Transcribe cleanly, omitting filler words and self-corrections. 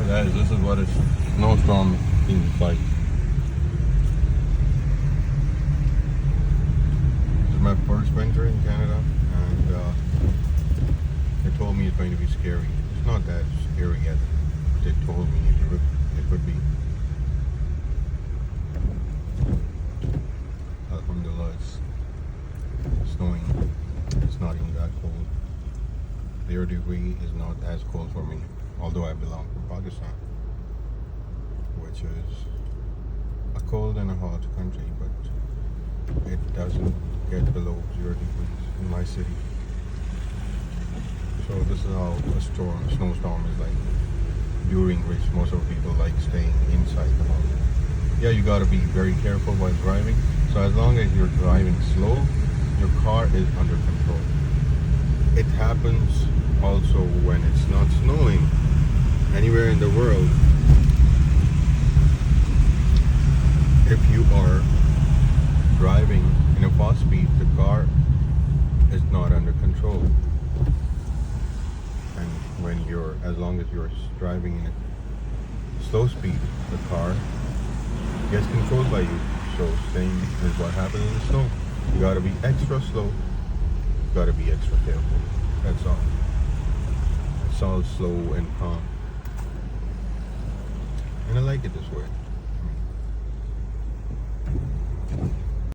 Guys, this is what a snowstorm seems like. This is my first winter in Canada, and they told me it's going to be scary. It's not that scary as they told me it would be. Alhamdulillah, it's snowing. It's not even that cold. 0 degree is not as cold for me, although I belong to Pakistan, which is a cold and a hot country, but it doesn't get below 0 degrees in my city. So this is how a snowstorm is like, during which most of the people like staying inside the house. Yeah, you gotta be very careful while driving. So as long as you're driving slow, your car is under control. It happens also when it's not snowing anywhere in the world. If you are driving in a fast speed, the car is not under control. And when as long as you're driving in a slow speed, the car gets controlled by you. So same is what happens in the snow. You gotta be extra slow. You gotta be extra careful. That's all. It's all slow and calm. And I like it this way.